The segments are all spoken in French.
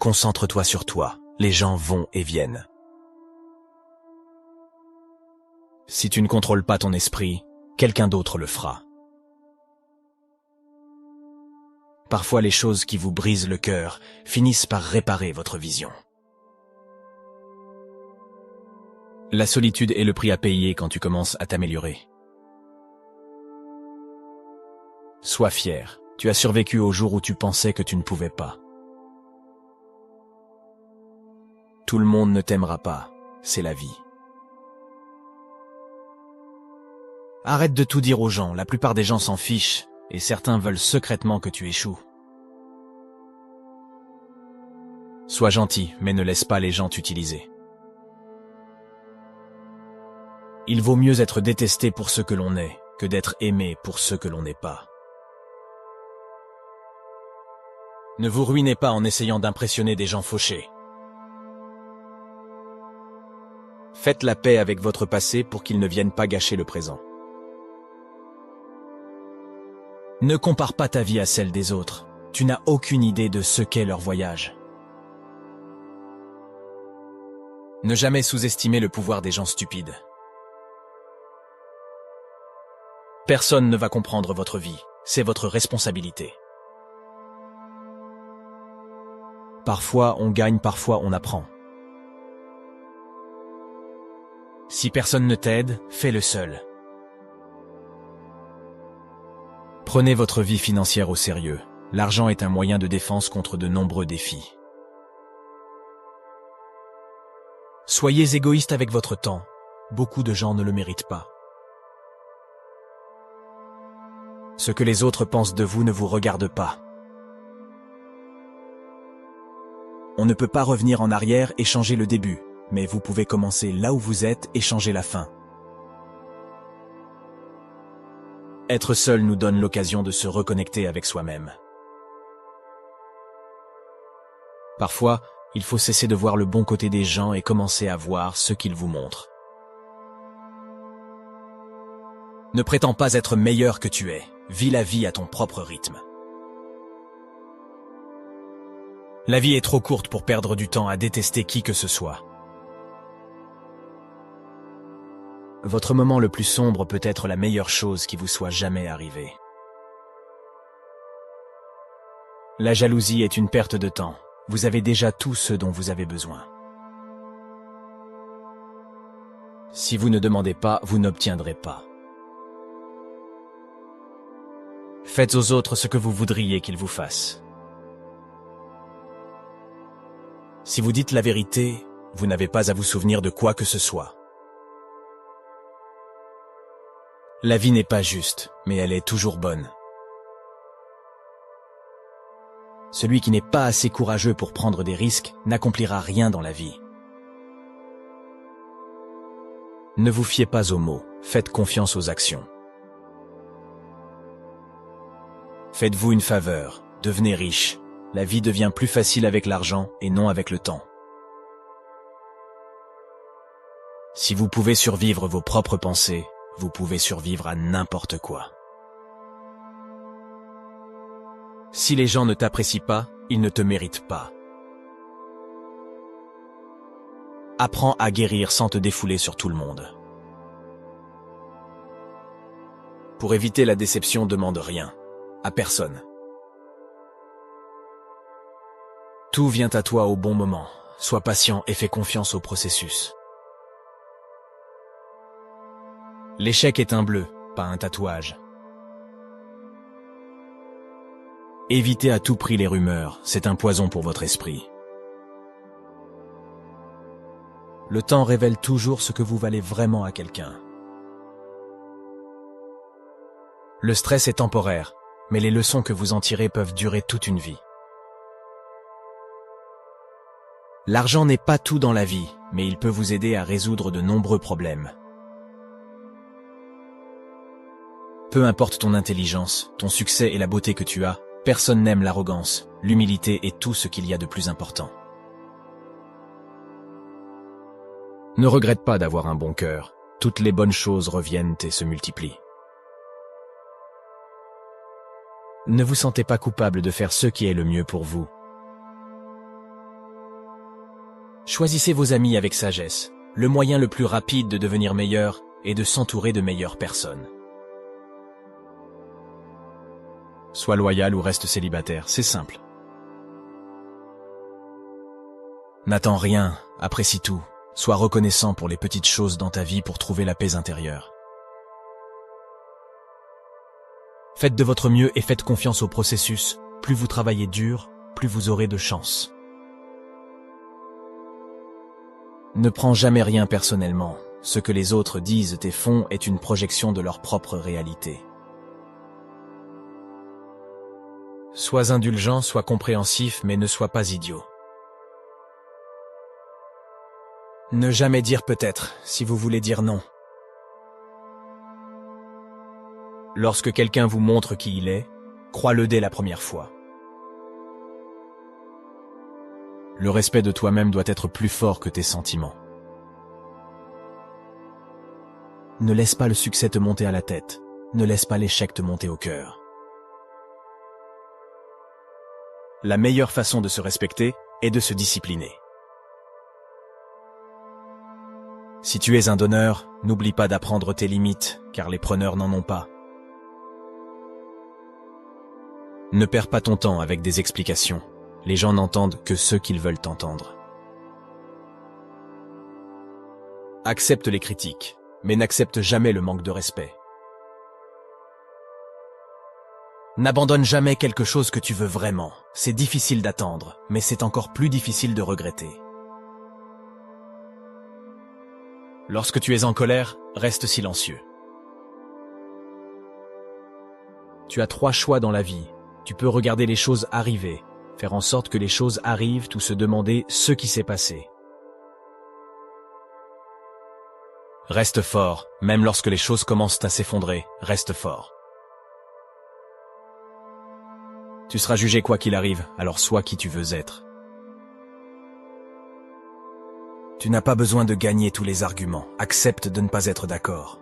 Concentre-toi sur toi, les gens vont et viennent. Si tu ne contrôles pas ton esprit, quelqu'un d'autre le fera. Parfois les choses qui vous brisent le cœur finissent par réparer votre vision. La solitude est le prix à payer quand tu commences à t'améliorer. Sois fier, tu as survécu au jour où tu pensais que tu ne pouvais pas. Tout le monde ne t'aimera pas, c'est la vie. Arrête de tout dire aux gens, la plupart des gens s'en fichent, et certains veulent secrètement que tu échoues. Sois gentil, mais ne laisse pas les gens t'utiliser. Il vaut mieux être détesté pour ce que l'on est, que d'être aimé pour ce que l'on n'est pas. Ne vous ruinez pas en essayant d'impressionner des gens fauchés. Faites la paix avec votre passé pour qu'il ne vienne pas gâcher le présent. Ne compare pas ta vie à celle des autres. Tu n'as aucune idée de ce qu'est leur voyage. Ne jamais sous-estimer le pouvoir des gens stupides. Personne ne va comprendre votre vie, c'est votre responsabilité. Parfois on gagne, parfois on apprend. Si personne ne t'aide, fais-le seul. Prenez votre vie financière au sérieux. L'argent est un moyen de défense contre de nombreux défis. Soyez égoïste avec votre temps. Beaucoup de gens ne le méritent pas. Ce que les autres pensent de vous ne vous regarde pas. On ne peut pas revenir en arrière et changer le début, mais vous pouvez commencer là où vous êtes et changer la fin. Être seul nous donne l'occasion de se reconnecter avec soi-même. Parfois, il faut cesser de voir le bon côté des gens et commencer à voir ce qu'ils vous montrent. Ne prétends pas être meilleur que tu es. Vis la vie à ton propre rythme. La vie est trop courte pour perdre du temps à détester qui que ce soit. Votre moment le plus sombre peut être la meilleure chose qui vous soit jamais arrivée. La jalousie est une perte de temps. Vous avez déjà tout ce dont vous avez besoin. Si vous ne demandez pas, vous n'obtiendrez pas. Faites aux autres ce que vous voudriez qu'ils vous fassent. Si vous dites la vérité, vous n'avez pas à vous souvenir de quoi que ce soit. La vie n'est pas juste, mais elle est toujours bonne. Celui qui n'est pas assez courageux pour prendre des risques n'accomplira rien dans la vie. Ne vous fiez pas aux mots, faites confiance aux actions. Faites-vous une faveur, devenez riche. La vie devient plus facile avec l'argent et non avec le temps. Si vous pouvez survivre vos propres pensées, vous pouvez survivre à n'importe quoi. Si les gens ne t'apprécient pas, ils ne te méritent pas. Apprends à guérir sans te défouler sur tout le monde. Pour éviter la déception, demande rien, à personne. Tout vient à toi au bon moment. Sois patient et fais confiance au processus. L'échec est un bleu, pas un tatouage. Évitez à tout prix les rumeurs, c'est un poison pour votre esprit. Le temps révèle toujours ce que vous valez vraiment à quelqu'un. Le stress est temporaire, mais les leçons que vous en tirez peuvent durer toute une vie. L'argent n'est pas tout dans la vie, mais il peut vous aider à résoudre de nombreux problèmes. Peu importe ton intelligence, ton succès et la beauté que tu as, personne n'aime l'arrogance, l'humilité et tout ce qu'il y a de plus important. Ne regrette pas d'avoir un bon cœur, toutes les bonnes choses reviennent et se multiplient. Ne vous sentez pas coupable de faire ce qui est le mieux pour vous. Choisissez vos amis avec sagesse. Le moyen le plus rapide de devenir meilleur est de s'entourer de meilleures personnes. Sois loyal ou reste célibataire, c'est simple. N'attends rien, apprécie tout. Sois reconnaissant pour les petites choses dans ta vie pour trouver la paix intérieure. Faites de votre mieux et faites confiance au processus. Plus vous travaillez dur, plus vous aurez de chance. Ne prends jamais rien personnellement. Ce que les autres disent et font est une projection de leur propre réalité. Sois indulgent, sois compréhensif, mais ne sois pas idiot. Ne jamais dire peut-être, si vous voulez dire non. Lorsque quelqu'un vous montre qui il est, crois-le dès la première fois. Le respect de toi-même doit être plus fort que tes sentiments. Ne laisse pas le succès te monter à la tête. Ne laisse pas l'échec te monter au cœur. La meilleure façon de se respecter est de se discipliner. Si tu es un donneur, n'oublie pas d'apprendre tes limites, car les preneurs n'en ont pas. Ne perds pas ton temps avec des explications. Les gens n'entendent que ce qu'ils veulent entendre. Accepte les critiques, mais n'accepte jamais le manque de respect. N'abandonne jamais quelque chose que tu veux vraiment. C'est difficile d'attendre, mais c'est encore plus difficile de regretter. Lorsque tu es en colère, reste silencieux. Tu as 3 choix dans la vie. Tu peux regarder les choses arriver, faire en sorte que les choses arrivent ou se demander ce qui s'est passé. Reste fort, même lorsque les choses commencent à s'effondrer, reste fort. Tu seras jugé quoi qu'il arrive, alors sois qui tu veux être. Tu n'as pas besoin de gagner tous les arguments, accepte de ne pas être d'accord.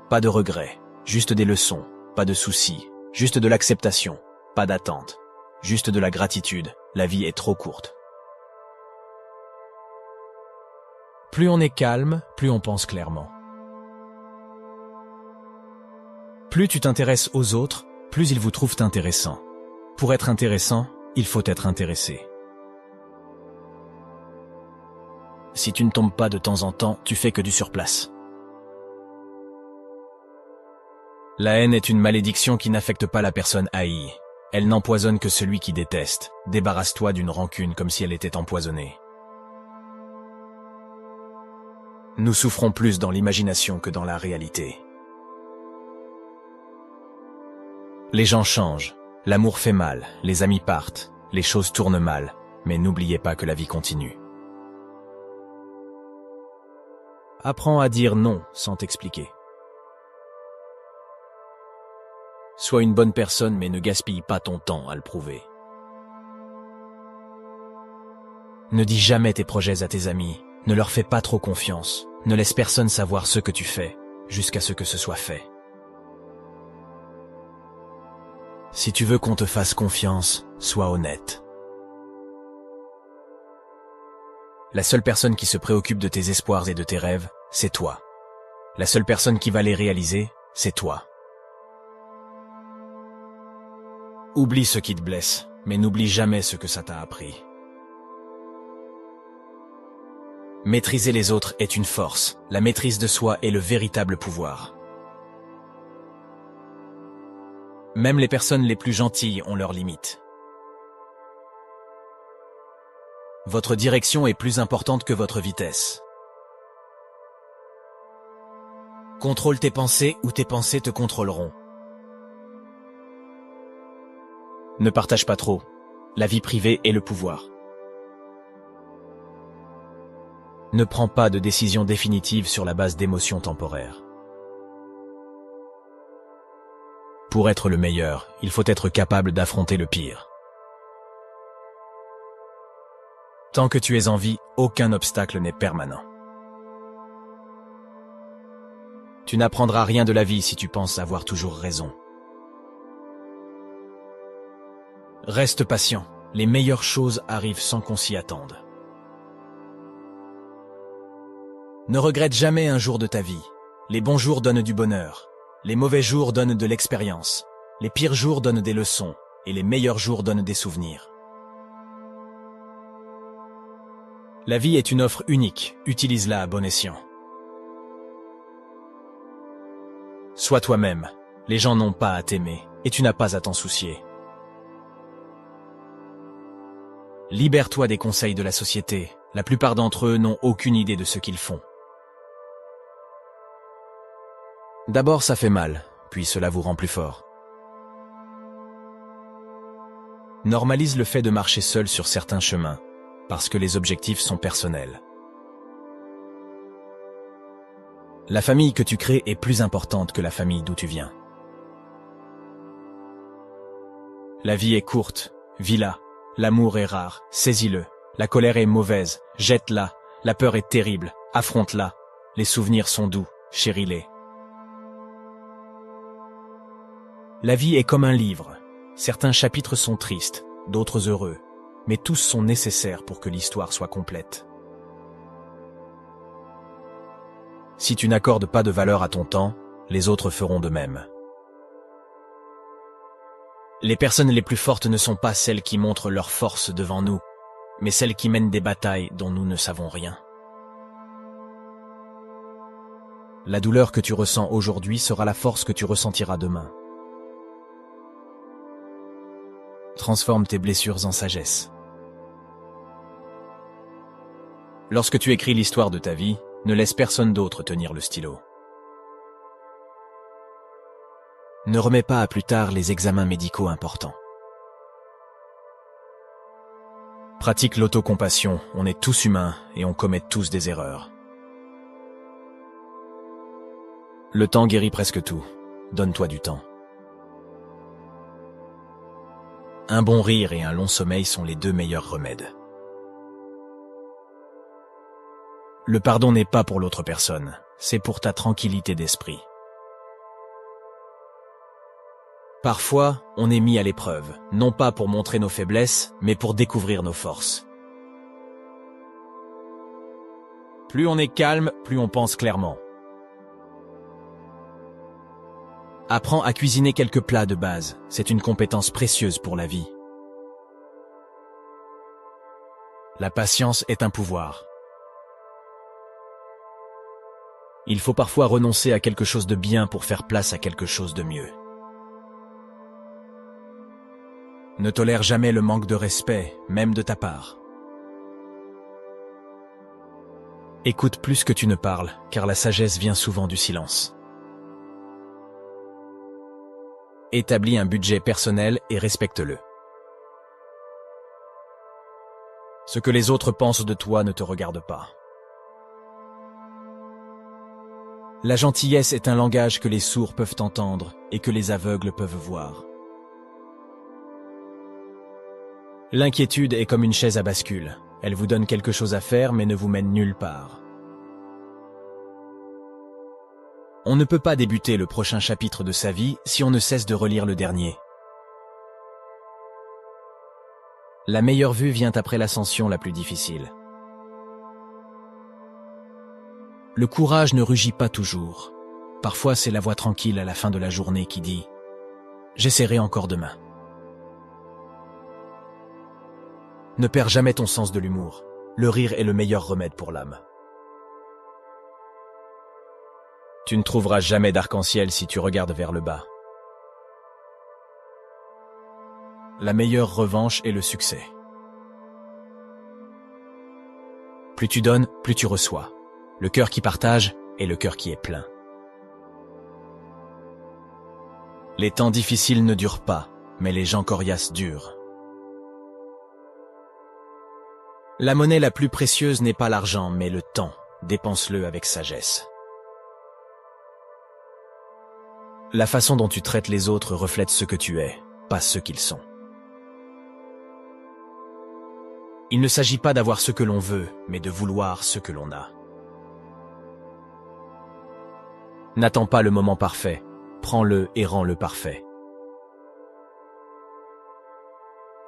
Pas de regrets, juste des leçons, pas de soucis, juste de l'acceptation, pas d'attente, juste de la gratitude, la vie est trop courte. Plus on est calme, plus on pense clairement. Plus tu t'intéresses aux autres, plus ils vous trouvent intéressant. Pour être intéressant, il faut être intéressé. Si tu ne tombes pas de temps en temps, tu fais que du surplace. La haine est une malédiction qui n'affecte pas la personne haïe. Elle n'empoisonne que celui qui déteste. Débarrasse-toi d'une rancune comme si elle était empoisonnée. Nous souffrons plus dans l'imagination que dans la réalité. Les gens changent, l'amour fait mal, les amis partent, les choses tournent mal, mais n'oubliez pas que la vie continue. Apprends à dire non sans t'expliquer. Sois une bonne personne mais ne gaspille pas ton temps à le prouver. Ne dis jamais tes projets à tes amis, ne leur fais pas trop confiance, ne laisse personne savoir ce que tu fais, jusqu'à ce que ce soit fait. Si tu veux qu'on te fasse confiance, sois honnête. La seule personne qui se préoccupe de tes espoirs et de tes rêves, c'est toi. La seule personne qui va les réaliser, c'est toi. Oublie ce qui te blesse, mais n'oublie jamais ce que ça t'a appris. Maîtriser les autres est une force, la maîtrise de soi est le véritable pouvoir. Même les personnes les plus gentilles ont leurs limites. Votre direction est plus importante que votre vitesse. Contrôle tes pensées ou tes pensées te contrôleront. Ne partage pas trop. La vie privée est le pouvoir. Ne prends pas de décision définitive sur la base d'émotions temporaires. Pour être le meilleur, il faut être capable d'affronter le pire. Tant que tu es en vie, aucun obstacle n'est permanent. Tu n'apprendras rien de la vie si tu penses avoir toujours raison. Reste patient. Les meilleures choses arrivent sans qu'on s'y attende. Ne regrette jamais un jour de ta vie. Les bons jours donnent du bonheur. Les mauvais jours donnent de l'expérience. Les pires jours donnent des leçons. Et les meilleurs jours donnent des souvenirs. La vie est une offre unique. Utilise-la à bon escient. Sois toi-même. Les gens n'ont pas à t'aimer, et tu n'as pas à t'en soucier. Libère-toi des conseils de la société. La plupart d'entre eux n'ont aucune idée de ce qu'ils font. D'abord, ça fait mal, puis cela vous rend plus fort. Normalise le fait de marcher seul sur certains chemins, parce que les objectifs sont personnels. La famille que tu crées est plus importante que la famille d'où tu viens. La vie est courte, vis-la. L'amour est rare, saisis-le. La colère est mauvaise, jette-la. La peur est terrible, affronte-la. Les souvenirs sont doux, chéris-les. La vie est comme un livre. Certains chapitres sont tristes, d'autres heureux, mais tous sont nécessaires pour que l'histoire soit complète. Si tu n'accordes pas de valeur à ton temps, les autres feront de même. Les personnes les plus fortes ne sont pas celles qui montrent leur force devant nous, mais celles qui mènent des batailles dont nous ne savons rien. La douleur que tu ressens aujourd'hui sera la force que tu ressentiras demain. Transforme tes blessures en sagesse. Lorsque tu écris l'histoire de ta vie, ne laisse personne d'autre tenir le stylo. Ne remets pas à plus tard les examens médicaux importants. Pratique l'autocompassion, on est tous humains et on commet tous des erreurs. Le temps guérit presque tout, donne-toi du temps. Un bon rire et un long sommeil sont les deux meilleurs remèdes. Le pardon n'est pas pour l'autre personne, c'est pour ta tranquillité d'esprit. Parfois, on est mis à l'épreuve, non pas pour montrer nos faiblesses, mais pour découvrir nos forces. Plus on est calme, plus on pense clairement. Apprends à cuisiner quelques plats de base, c'est une compétence précieuse pour la vie. La patience est un pouvoir. Il faut parfois renoncer à quelque chose de bien pour faire place à quelque chose de mieux. Ne tolère jamais le manque de respect, même de ta part. Écoute plus que tu ne parles, car la sagesse vient souvent du silence. Établis un budget personnel et respecte-le. Ce que les autres pensent de toi ne te regarde pas. La gentillesse est un langage que les sourds peuvent entendre et que les aveugles peuvent voir. L'inquiétude est comme une chaise à bascule. Elle vous donne quelque chose à faire mais ne vous mène nulle part. On ne peut pas débuter le prochain chapitre de sa vie si on ne cesse de relire le dernier. La meilleure vue vient après l'ascension la plus difficile. Le courage ne rugit pas toujours. Parfois c'est la voix tranquille à la fin de la journée qui dit « J'essaierai encore demain ». Ne perds jamais ton sens de l'humour. Le rire est le meilleur remède pour l'âme. Tu ne trouveras jamais d'arc-en-ciel si tu regardes vers le bas. La meilleure revanche est le succès. Plus tu donnes, plus tu reçois. Le cœur qui partage est le cœur qui est plein. Les temps difficiles ne durent pas, mais les gens coriaces durent. La monnaie la plus précieuse n'est pas l'argent, mais le temps. Dépense-le avec sagesse. La façon dont tu traites les autres reflète ce que tu es, pas ce qu'ils sont. Il ne s'agit pas d'avoir ce que l'on veut, mais de vouloir ce que l'on a. N'attends pas le moment parfait, prends-le et rends-le parfait.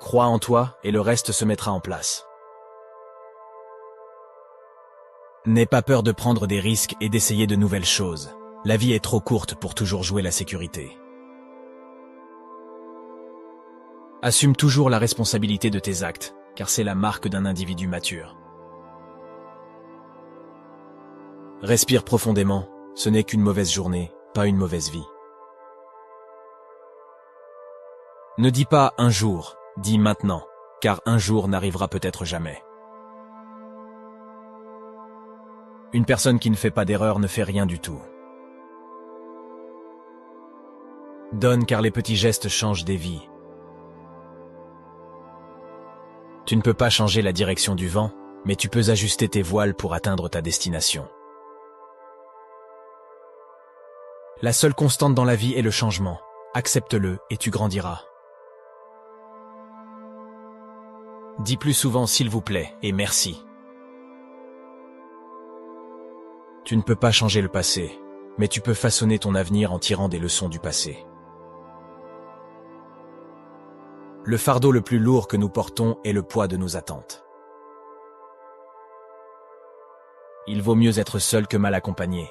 Crois en toi et le reste se mettra en place. N'aie pas peur de prendre des risques et d'essayer de nouvelles choses. La vie est trop courte pour toujours jouer la sécurité. Assume toujours la responsabilité de tes actes, car c'est la marque d'un individu mature. Respire profondément, ce n'est qu'une mauvaise journée, pas une mauvaise vie. Ne dis pas un jour, dis maintenant, car un jour n'arrivera peut-être jamais. Une personne qui ne fait pas d'erreur ne fait rien du tout. Donne car les petits gestes changent des vies. Tu ne peux pas changer la direction du vent, mais tu peux ajuster tes voiles pour atteindre ta destination. La seule constante dans la vie est le changement. Accepte-le et tu grandiras. Dis plus souvent s'il vous plaît et merci. Tu ne peux pas changer le passé, mais tu peux façonner ton avenir en tirant des leçons du passé. Le fardeau le plus lourd que nous portons est le poids de nos attentes. Il vaut mieux être seul que mal accompagné.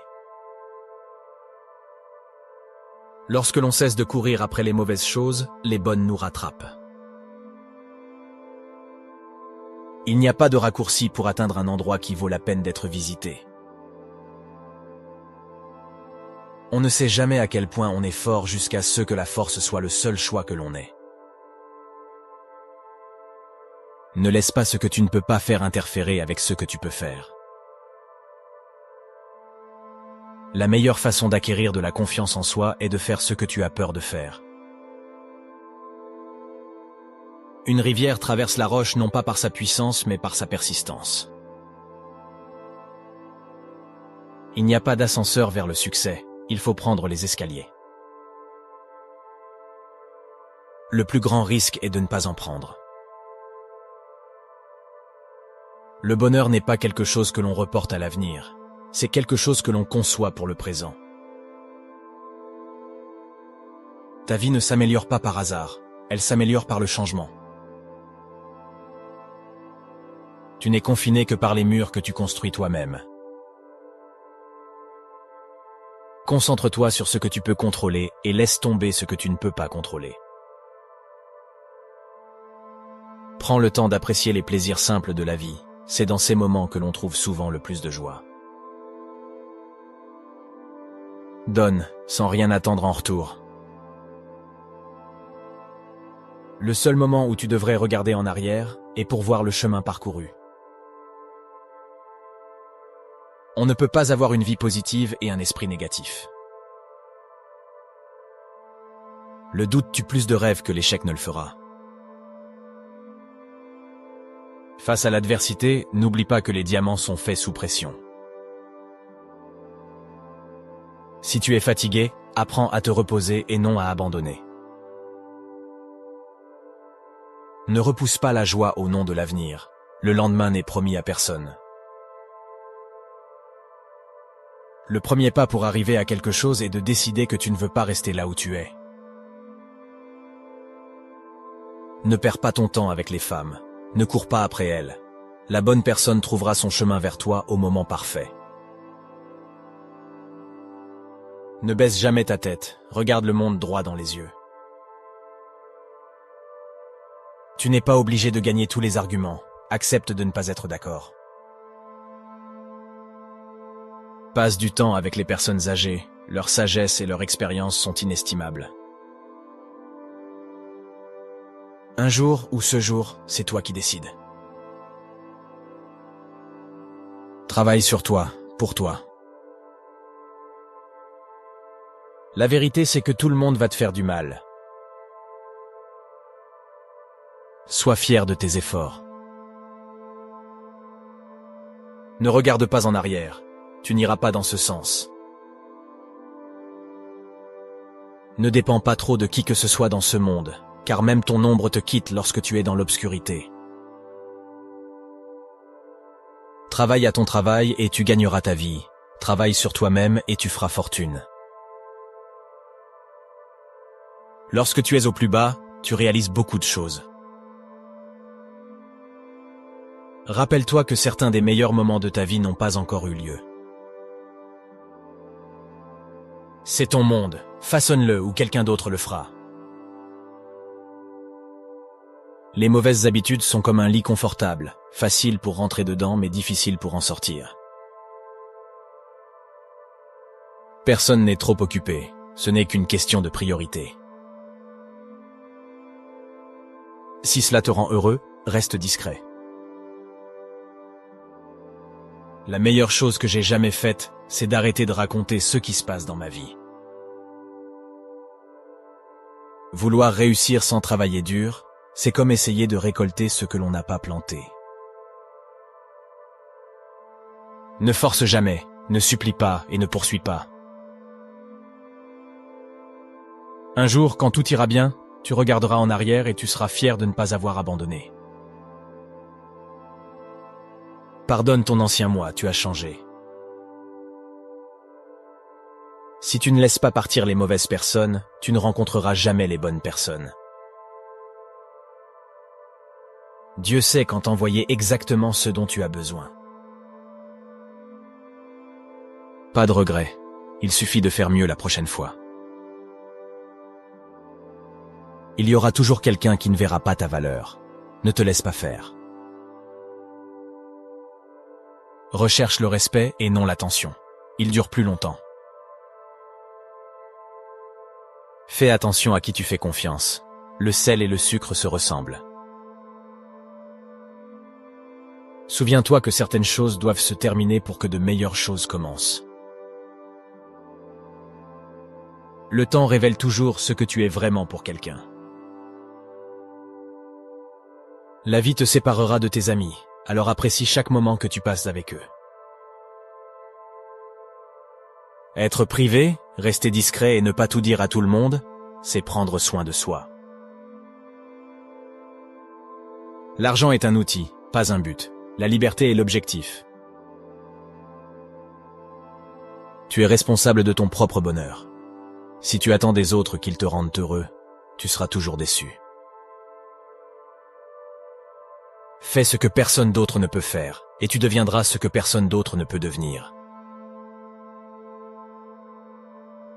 Lorsque l'on cesse de courir après les mauvaises choses, les bonnes nous rattrapent. Il n'y a pas de raccourci pour atteindre un endroit qui vaut la peine d'être visité. On ne sait jamais à quel point on est fort jusqu'à ce que la force soit le seul choix que l'on ait. Ne laisse pas ce que tu ne peux pas faire interférer avec ce que tu peux faire. La meilleure façon d'acquérir de la confiance en soi est de faire ce que tu as peur de faire. Une rivière traverse la roche non pas par sa puissance mais par sa persistance. Il n'y a pas d'ascenseur vers le succès, il faut prendre les escaliers. Le plus grand risque est de ne pas en prendre. Le bonheur n'est pas quelque chose que l'on reporte à l'avenir, c'est quelque chose que l'on conçoit pour le présent. Ta vie ne s'améliore pas par hasard, elle s'améliore par le changement. Tu n'es confiné que par les murs que tu construis toi-même. Concentre-toi sur ce que tu peux contrôler et laisse tomber ce que tu ne peux pas contrôler. Prends le temps d'apprécier les plaisirs simples de la vie. C'est dans ces moments que l'on trouve souvent le plus de joie. Donne, sans rien attendre en retour. Le seul moment où tu devrais regarder en arrière est pour voir le chemin parcouru. On ne peut pas avoir une vie positive et un esprit négatif. Le doute tue plus de rêves que l'échec ne le fera. Face à l'adversité, n'oublie pas que les diamants sont faits sous pression. Si tu es fatigué, apprends à te reposer et non à abandonner. Ne repousse pas la joie au nom de l'avenir. Le lendemain n'est promis à personne. Le premier pas pour arriver à quelque chose est de décider que tu ne veux pas rester là où tu es. Ne perds pas ton temps avec les femmes. Ne cours pas après elles. La bonne personne trouvera son chemin vers toi au moment parfait. Ne baisse jamais ta tête, regarde le monde droit dans les yeux. Tu n'es pas obligé de gagner tous les arguments, accepte de ne pas être d'accord. Passe du temps avec les personnes âgées, leur sagesse et leur expérience sont inestimables. Un jour ou ce jour, c'est toi qui décides. Travaille sur toi, pour toi. La vérité, c'est que tout le monde va te faire du mal. Sois fier de tes efforts. Ne regarde pas en arrière, tu n'iras pas dans ce sens. Ne dépends pas trop de qui que ce soit dans ce monde, car même ton ombre te quitte lorsque tu es dans l'obscurité. Travaille à ton travail et tu gagneras ta vie. Travaille sur toi-même et tu feras fortune. Lorsque tu es au plus bas, tu réalises beaucoup de choses. Rappelle-toi que certains des meilleurs moments de ta vie n'ont pas encore eu lieu. C'est ton monde, façonne-le ou quelqu'un d'autre le fera. Les mauvaises habitudes sont comme un lit confortable, facile pour rentrer dedans mais difficile pour en sortir. Personne n'est trop occupé, ce n'est qu'une question de priorité. Si cela te rend heureux, reste discret. La meilleure chose que j'ai jamais faite, c'est d'arrêter de raconter ce qui se passe dans ma vie. Vouloir réussir sans travailler dur, c'est comme essayer de récolter ce que l'on n'a pas planté. Ne force jamais, ne supplie pas et ne poursuis pas. Un jour, quand tout ira bien, tu regarderas en arrière et tu seras fier de ne pas avoir abandonné. Pardonne ton ancien moi, tu as changé. Si tu ne laisses pas partir les mauvaises personnes, tu ne rencontreras jamais les bonnes personnes. Dieu sait quand t'envoyer exactement ce dont tu as besoin. Pas de regret, il suffit de faire mieux la prochaine fois. Il y aura toujours quelqu'un qui ne verra pas ta valeur. Ne te laisse pas faire. Recherche le respect et non l'attention. Il dure plus longtemps. Fais attention à qui tu fais confiance. Le sel et le sucre se ressemblent. Souviens-toi que certaines choses doivent se terminer pour que de meilleures choses commencent. Le temps révèle toujours ce que tu es vraiment pour quelqu'un. La vie te séparera de tes amis, alors apprécie chaque moment que tu passes avec eux. Être privé, rester discret et ne pas tout dire à tout le monde, c'est prendre soin de soi. L'argent est un outil, pas un but. La liberté est l'objectif. Tu es responsable de ton propre bonheur. Si tu attends des autres qu'ils te rendent heureux, tu seras toujours déçu. Fais ce que personne d'autre ne peut faire, et tu deviendras ce que personne d'autre ne peut devenir.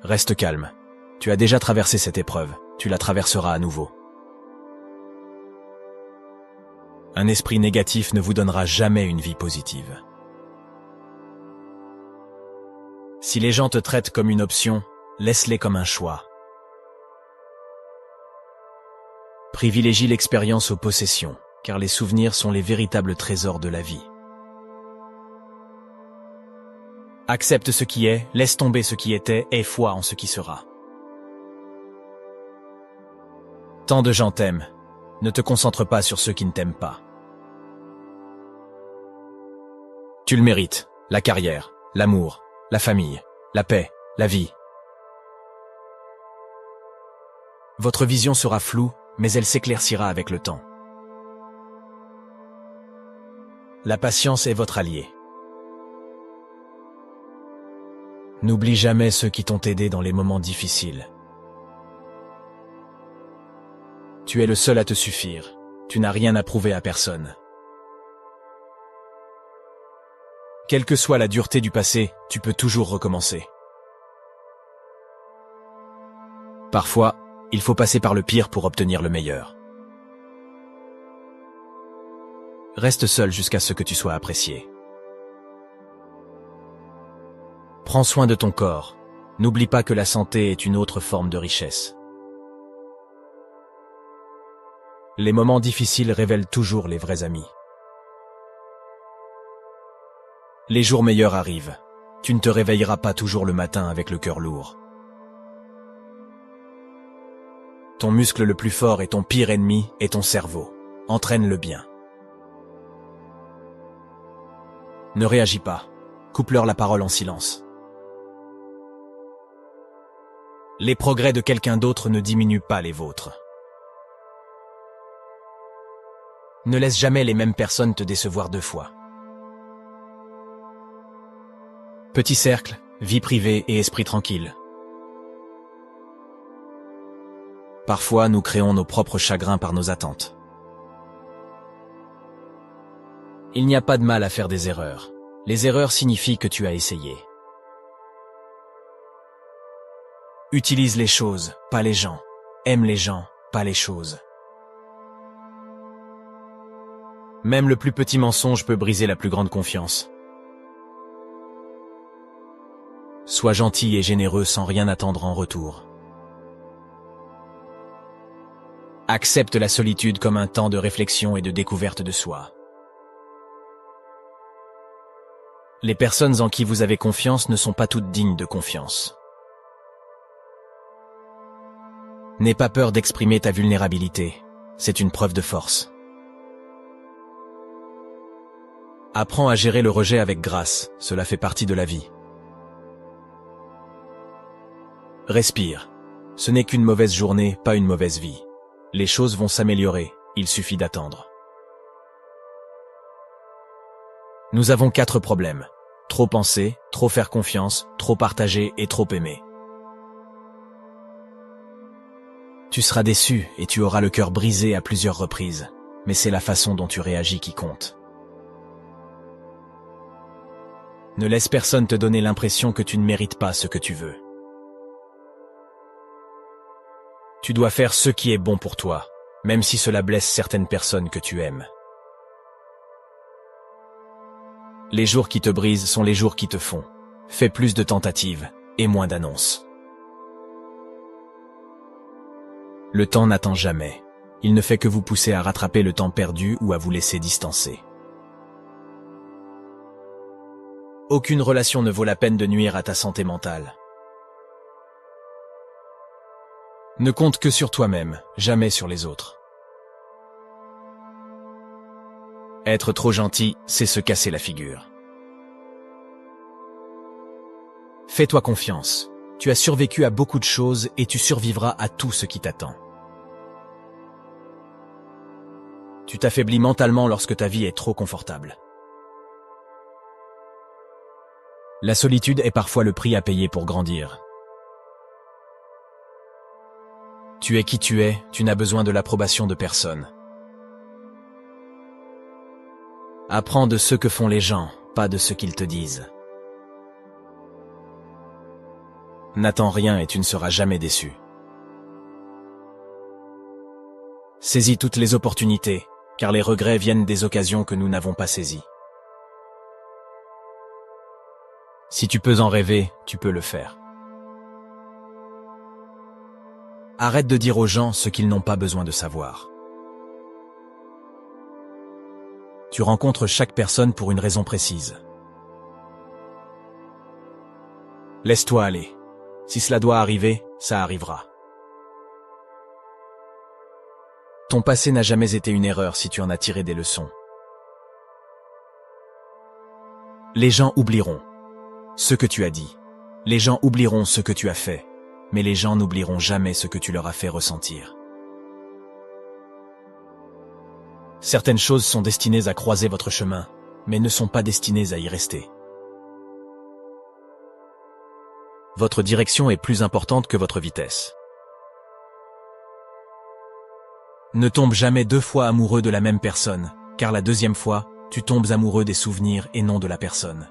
Reste calme. Tu as déjà traversé cette épreuve, tu la traverseras à nouveau. Un esprit négatif ne vous donnera jamais une vie positive. Si les gens te traitent comme une option, laisse-les comme un choix. Privilégie l'expérience aux possessions, car les souvenirs sont les véritables trésors de la vie. Accepte ce qui est, laisse tomber ce qui était, aie foi en ce qui sera. Tant de gens t'aiment, ne te concentre pas sur ceux qui ne t'aiment pas. Tu le mérites, la carrière, l'amour, la famille, la paix, la vie. Votre vision sera floue, mais elle s'éclaircira avec le temps. La patience est votre allié. N'oublie jamais ceux qui t'ont aidé dans les moments difficiles. Tu es le seul à te suffire. Tu n'as rien à prouver à personne. Quelle que soit la dureté du passé, tu peux toujours recommencer. Parfois, il faut passer par le pire pour obtenir le meilleur. Reste seul jusqu'à ce que tu sois apprécié. Prends soin de ton corps. N'oublie pas que la santé est une autre forme de richesse. Les moments difficiles révèlent toujours les vrais amis. Les jours meilleurs arrivent. Tu ne te réveilleras pas toujours le matin avec le cœur lourd. Ton muscle le plus fort et ton pire ennemi est ton cerveau. Entraîne-le bien. Ne réagis pas. Coupe-leur la parole en silence. Les progrès de quelqu'un d'autre ne diminuent pas les vôtres. Ne laisse jamais les mêmes personnes te décevoir 2 fois. Petit cercle, vie privée et esprit tranquille. Parfois, nous créons nos propres chagrins par nos attentes. Il n'y a pas de mal à faire des erreurs. Les erreurs signifient que tu as essayé. Utilise les choses, pas les gens. Aime les gens, pas les choses. Même le plus petit mensonge peut briser la plus grande confiance. Sois gentil et généreux sans rien attendre en retour. Accepte la solitude comme un temps de réflexion et de découverte de soi. Les personnes en qui vous avez confiance ne sont pas toutes dignes de confiance. N'aie pas peur d'exprimer ta vulnérabilité, c'est une preuve de force. Apprends à gérer le rejet avec grâce, cela fait partie de la vie. Respire. Ce n'est qu'une mauvaise journée, pas une mauvaise vie. Les choses vont s'améliorer, il suffit d'attendre. Nous avons 4 problèmes. Trop penser, trop faire confiance, trop partager et trop aimer. Tu seras déçu et tu auras le cœur brisé à plusieurs reprises, mais c'est la façon dont tu réagis qui compte. Ne laisse personne te donner l'impression que tu ne mérites pas ce que tu veux. Tu dois faire ce qui est bon pour toi, même si cela blesse certaines personnes que tu aimes. Les jours qui te brisent sont les jours qui te font. Fais plus de tentatives et moins d'annonces. Le temps n'attend jamais. Il ne fait que vous pousser à rattraper le temps perdu ou à vous laisser distancer. Aucune relation ne vaut la peine de nuire à ta santé mentale. Ne compte que sur toi-même, jamais sur les autres. Être trop gentil, c'est se casser la figure. Fais-toi confiance. Tu as survécu à beaucoup de choses et tu survivras à tout ce qui t'attend. Tu t'affaiblis mentalement lorsque ta vie est trop confortable. La solitude est parfois le prix à payer pour grandir. Tu es qui tu es, tu n'as besoin de l'approbation de personne. Apprends de ce que font les gens, pas de ce qu'ils te disent. N'attends rien et tu ne seras jamais déçu. Saisis toutes les opportunités, car les regrets viennent des occasions que nous n'avons pas saisies. Si tu peux en rêver, tu peux le faire. Arrête de dire aux gens ce qu'ils n'ont pas besoin de savoir. Tu rencontres chaque personne pour une raison précise. Laisse-toi aller. Si cela doit arriver, ça arrivera. Ton passé n'a jamais été une erreur si tu en as tiré des leçons. Les gens oublieront ce que tu as dit. Les gens oublieront ce que tu as fait. Mais les gens n'oublieront jamais ce que tu leur as fait ressentir. Certaines choses sont destinées à croiser votre chemin, mais ne sont pas destinées à y rester. Votre direction est plus importante que votre vitesse. Ne tombe jamais 2 fois amoureux de la même personne, car la deuxième fois, tu tombes amoureux des souvenirs et non de la personne.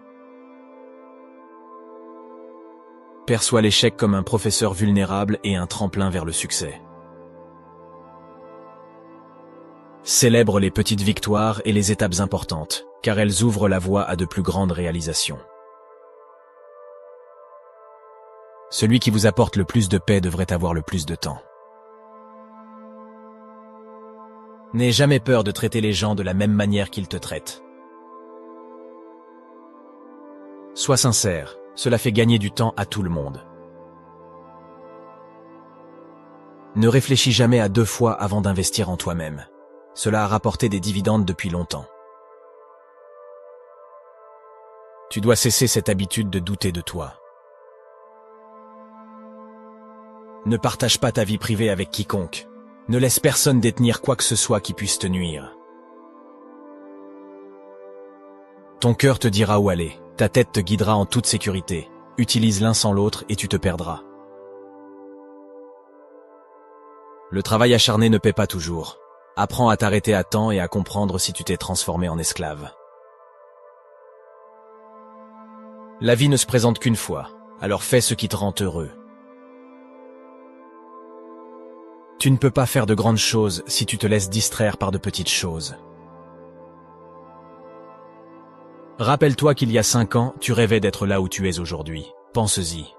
Perçois l'échec comme un professeur vulnérable et un tremplin vers le succès. Célèbre les petites victoires et les étapes importantes, car elles ouvrent la voie à de plus grandes réalisations. Celui qui vous apporte le plus de paix devrait avoir le plus de temps. N'aie jamais peur de traiter les gens de la même manière qu'ils te traitent. Sois sincère, cela fait gagner du temps à tout le monde. Ne réfléchis jamais à 2 fois avant d'investir en toi-même. Cela a rapporté des dividendes depuis longtemps. Tu dois cesser cette habitude de douter de toi. Ne partage pas ta vie privée avec quiconque. Ne laisse personne détenir quoi que ce soit qui puisse te nuire. Ton cœur te dira où aller. Ta tête te guidera en toute sécurité. Utilise l'un sans l'autre et tu te perdras. Le travail acharné ne paie pas toujours. Apprends à t'arrêter à temps et à comprendre si tu t'es transformé en esclave. La vie ne se présente qu'une fois, alors fais ce qui te rend heureux. Tu ne peux pas faire de grandes choses si tu te laisses distraire par de petites choses. Rappelle-toi qu'il y a 5 ans, tu rêvais d'être là où tu es aujourd'hui. Pense-y.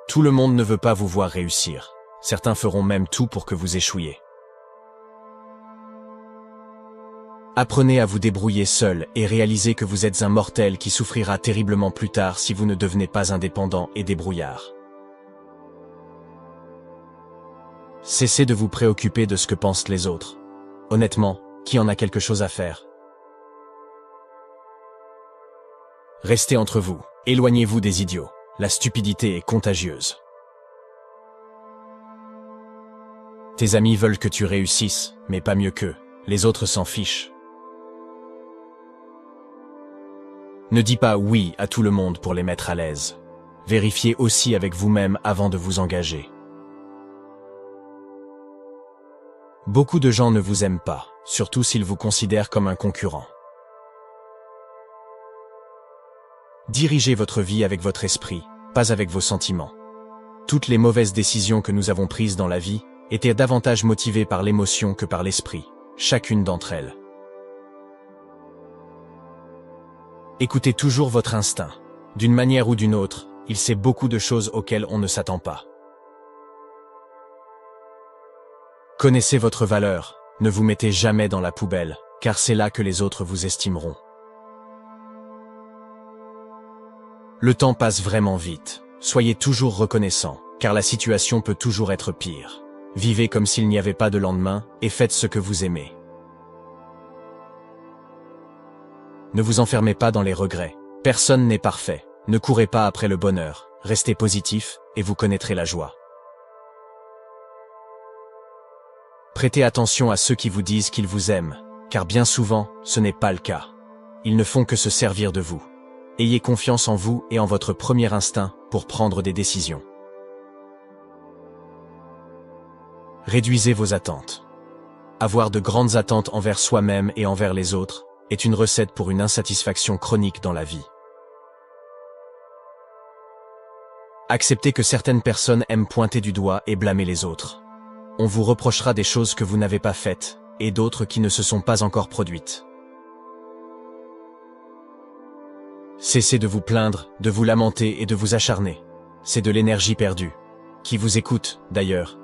Tout le monde ne veut pas vous voir réussir. Certains feront même tout pour que vous échouiez. Apprenez à vous débrouiller seul et réalisez que vous êtes un mortel qui souffrira terriblement plus tard si vous ne devenez pas indépendant et débrouillard. Cessez de vous préoccuper de ce que pensent les autres. Honnêtement, qui en a quelque chose à faire? Restez entre vous, éloignez-vous des idiots. La stupidité est contagieuse. Tes amis veulent que tu réussisses, mais pas mieux qu'eux. Les autres s'en fichent. Ne dis pas oui à tout le monde pour les mettre à l'aise. Vérifiez aussi avec vous-même avant de vous engager. Beaucoup de gens ne vous aiment pas, surtout s'ils vous considèrent comme un concurrent. Dirigez votre vie avec votre esprit, pas avec vos sentiments. Toutes les mauvaises décisions que nous avons prises dans la vie étaient davantage motivées par l'émotion que par l'esprit, chacune d'entre elles. Écoutez toujours votre instinct. D'une manière ou d'une autre, il sait beaucoup de choses auxquelles on ne s'attend pas. Connaissez votre valeur, ne vous mettez jamais dans la poubelle, car c'est là que les autres vous estimeront. Le temps passe vraiment vite. Soyez toujours reconnaissant, car la situation peut toujours être pire. Vivez comme s'il n'y avait pas de lendemain, et faites ce que vous aimez. Ne vous enfermez pas dans les regrets. Personne n'est parfait. Ne courez pas après le bonheur. Restez positif, et vous connaîtrez la joie. Prêtez attention à ceux qui vous disent qu'ils vous aiment, car bien souvent, ce n'est pas le cas. Ils ne font que se servir de vous. Ayez confiance en vous et en votre premier instinct pour prendre des décisions. Réduisez vos attentes. Avoir de grandes attentes envers soi-même et envers les autres est une recette pour une insatisfaction chronique dans la vie. Acceptez que certaines personnes aiment pointer du doigt et blâmer les autres. On vous reprochera des choses que vous n'avez pas faites, et d'autres qui ne se sont pas encore produites. Cessez de vous plaindre, de vous lamenter et de vous acharner. C'est de l'énergie perdue. Qui vous écoute, d'ailleurs?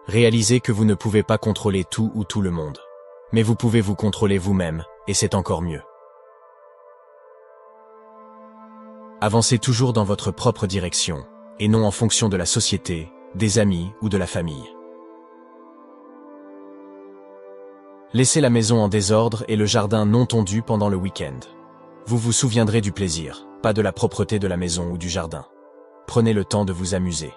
Réalisez que vous ne pouvez pas contrôler tout ou tout le monde. Mais vous pouvez vous contrôler vous-même, et c'est encore mieux. Avancez toujours dans votre propre direction, et non en fonction de la société, des amis ou de la famille. Laissez la maison en désordre et le jardin non tondu pendant le week-end. Vous vous souviendrez du plaisir, pas de la propreté de la maison ou du jardin. Prenez le temps de vous amuser.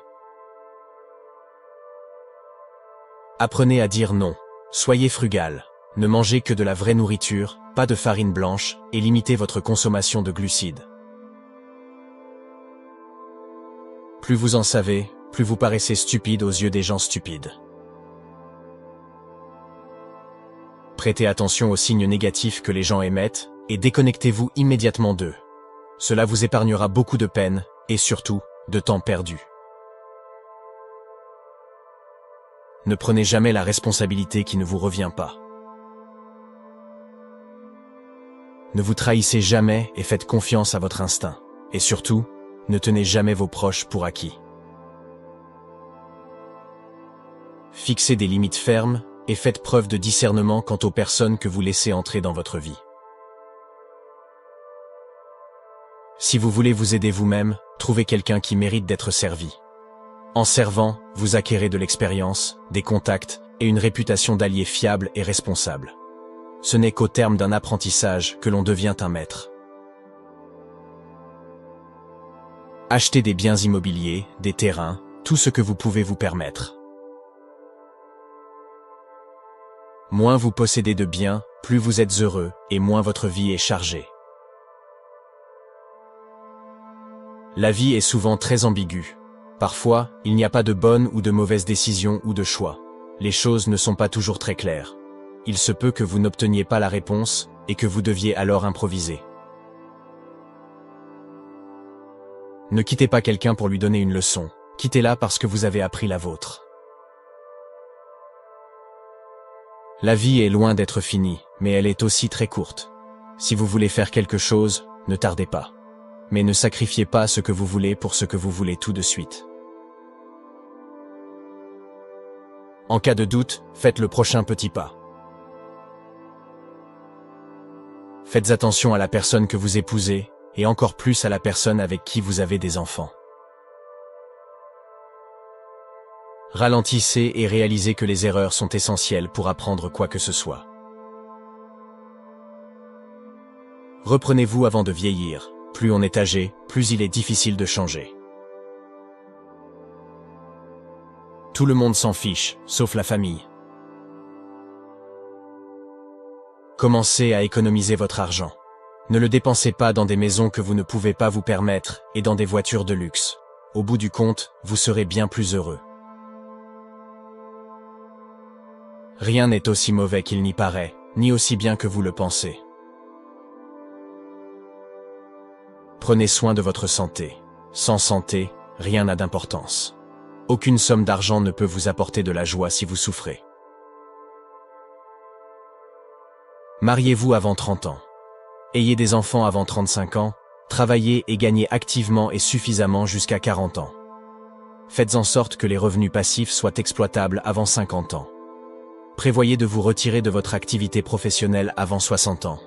Apprenez à dire non. Soyez frugal. Ne mangez que de la vraie nourriture, pas de farine blanche, et limitez votre consommation de glucides. Plus vous en savez, plus vous paraissez stupide aux yeux des gens stupides. Prêtez attention aux signes négatifs que les gens émettent, et déconnectez-vous immédiatement d'eux. Cela vous épargnera beaucoup de peine, et surtout, de temps perdu. Ne prenez jamais la responsabilité qui ne vous revient pas. Ne vous trahissez jamais et faites confiance à votre instinct. Et surtout, ne tenez jamais vos proches pour acquis. Fixez des limites fermes et faites preuve de discernement quant aux personnes que vous laissez entrer dans votre vie. Si vous voulez vous aider vous-même, trouvez quelqu'un qui mérite d'être servi. En servant, vous acquérez de l'expérience, des contacts et une réputation d'allié fiable et responsable. Ce n'est qu'au terme d'un apprentissage que l'on devient un maître. Achetez des biens immobiliers, des terrains, tout ce que vous pouvez vous permettre. Moins vous possédez de biens, plus vous êtes heureux et moins votre vie est chargée. La vie est souvent très ambiguë. Parfois, il n'y a pas de bonne ou de mauvaise décision ou de choix. Les choses ne sont pas toujours très claires. il se peut que vous n'obteniez pas la réponse et que vous deviez alors improviser. Ne quittez pas quelqu'un pour lui donner une leçon, quittez-la parce que vous avez appris la vôtre. La vie est loin d'être finie, mais elle est aussi très courte. Si vous voulez faire quelque chose, ne tardez pas. Mais ne sacrifiez pas ce que vous voulez pour ce que vous voulez tout de suite. En cas de doute, faites le prochain petit pas. Faites attention à la personne que vous épousez, et encore plus à la personne avec qui vous avez des enfants. Ralentissez et réalisez que les erreurs sont essentielles pour apprendre quoi que ce soit. Reprenez-vous avant de vieillir. Plus on est âgé, plus il est difficile de changer. Tout le monde s'en fiche, sauf la famille. Commencez à économiser votre argent. Ne le dépensez pas dans des maisons que vous ne pouvez pas vous permettre et dans des voitures de luxe. Au bout du compte, vous serez bien plus heureux. Rien n'est aussi mauvais qu'il n'y paraît, ni aussi bien que vous le pensez. Prenez soin de votre santé. Sans santé, rien n'a d'importance. Aucune somme d'argent ne peut vous apporter de la joie si vous souffrez. Mariez-vous avant 30 ans. Ayez des enfants avant 35 ans, travaillez et gagnez activement et suffisamment jusqu'à 40 ans. Faites en sorte que les revenus passifs soient exploitables avant 50 ans. Prévoyez de vous retirer de votre activité professionnelle avant 60 ans.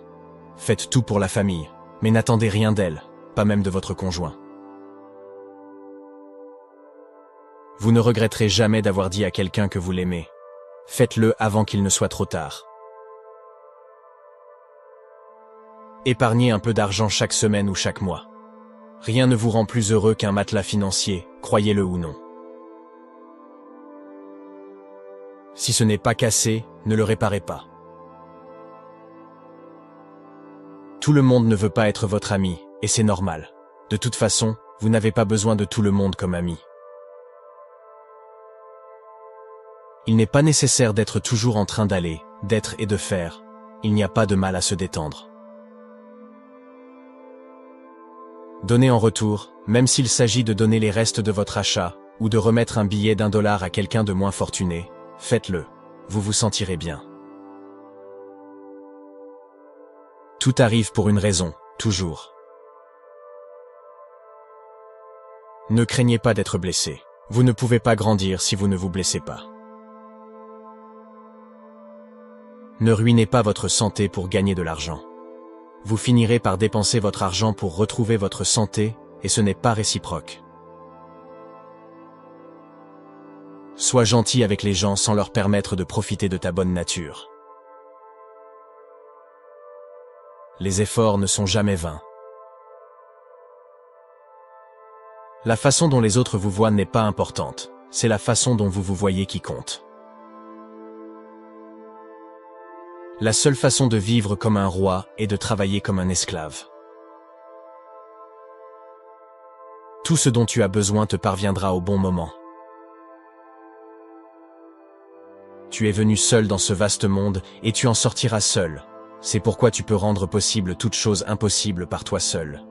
Faites tout pour la famille, mais n'attendez rien d'elle, pas même de votre conjoint. Vous ne regretterez jamais d'avoir dit à quelqu'un que vous l'aimez. Faites-le avant qu'il ne soit trop tard. Épargnez un peu d'argent chaque semaine ou chaque mois. Rien ne vous rend plus heureux qu'un matelas financier, croyez-le ou non. Si ce n'est pas cassé, ne le réparez pas. Tout le monde ne veut pas être votre ami, et c'est normal. De toute façon, vous n'avez pas besoin de tout le monde comme ami. Il n'est pas nécessaire d'être toujours en train d'aller, d'être et de faire. Il n'y a pas de mal à se détendre. Donnez en retour, même s'il s'agit de donner les restes de votre achat, ou de remettre un billet d'1 $ à quelqu'un de moins fortuné, faites-le. Vous vous sentirez bien. Tout arrive pour une raison, toujours. Ne craignez pas d'être blessé. Vous ne pouvez pas grandir si vous ne vous blessez pas. Ne ruinez pas votre santé pour gagner de l'argent. Vous finirez par dépenser votre argent pour retrouver votre santé, et ce n'est pas réciproque. Sois gentil avec les gens sans leur permettre de profiter de ta bonne nature. Les efforts ne sont jamais vains. La façon dont les autres vous voient n'est pas importante, c'est la façon dont vous vous voyez qui compte. La seule façon de vivre comme un roi est de travailler comme un esclave. Tout ce dont tu as besoin te parviendra au bon moment. Tu es venu seul dans ce vaste monde et tu en sortiras seul. C'est pourquoi tu peux rendre possible toute chose impossible par toi seul.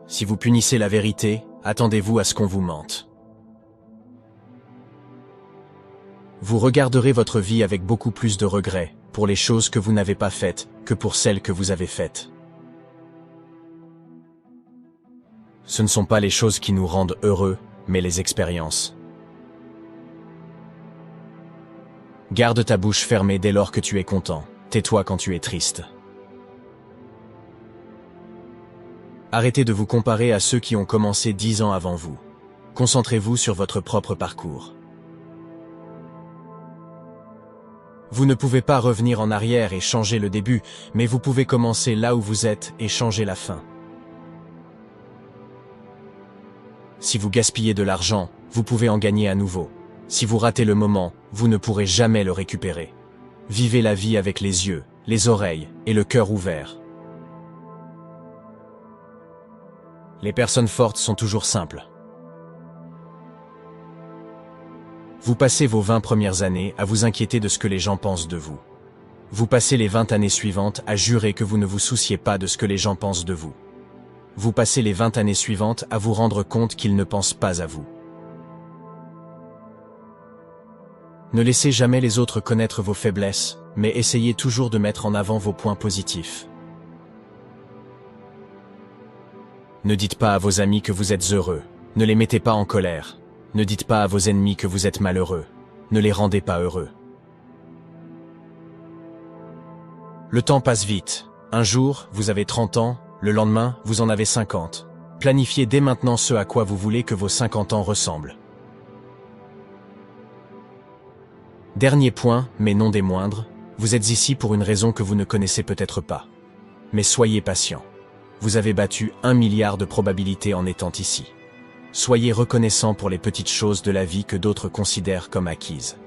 Si vous punissez la vérité, attendez-vous à ce qu'on vous mente. Vous regarderez votre vie avec beaucoup plus de regrets, pour les choses que vous n'avez pas faites, que pour celles que vous avez faites. Ce ne sont pas les choses qui nous rendent heureux, mais les expériences. Garde ta bouche fermée dès lors que tu es content, tais-toi quand tu es triste. Arrêtez de vous comparer à ceux qui ont commencé 10 ans avant vous. Concentrez-vous sur votre propre parcours. Vous ne pouvez pas revenir en arrière et changer le début, mais vous pouvez commencer là où vous êtes et changer la fin. Si vous gaspillez de l'argent, vous pouvez en gagner à nouveau. Si vous ratez le moment, vous ne pourrez jamais le récupérer. Vivez la vie avec les yeux, les oreilles et le cœur ouverts. Les personnes fortes sont toujours simples. Vous passez vos 20 premières années à vous inquiéter de ce que les gens pensent de vous. Vous passez les 20 années suivantes à jurer que vous ne vous souciez pas de ce que les gens pensent de vous. Vous passez les 20 années suivantes à vous rendre compte qu'ils ne pensent pas à vous. Ne laissez jamais les autres connaître vos faiblesses, mais essayez toujours de mettre en avant vos points positifs. Ne dites pas à vos amis que vous êtes heureux. Ne les mettez pas en colère. Ne dites pas à vos ennemis que vous êtes malheureux. Ne les rendez pas heureux. Le temps passe vite. Un jour, vous avez 30 ans, le lendemain, vous en avez 50. Planifiez dès maintenant ce à quoi vous voulez que vos 50 ans ressemblent. Dernier point, mais non des moindres, vous êtes ici pour une raison que vous ne connaissez peut-être pas. Mais soyez patient. Vous avez battu 1 milliard de probabilités en étant ici. Soyez reconnaissant pour les petites choses de la vie que d'autres considèrent comme acquises.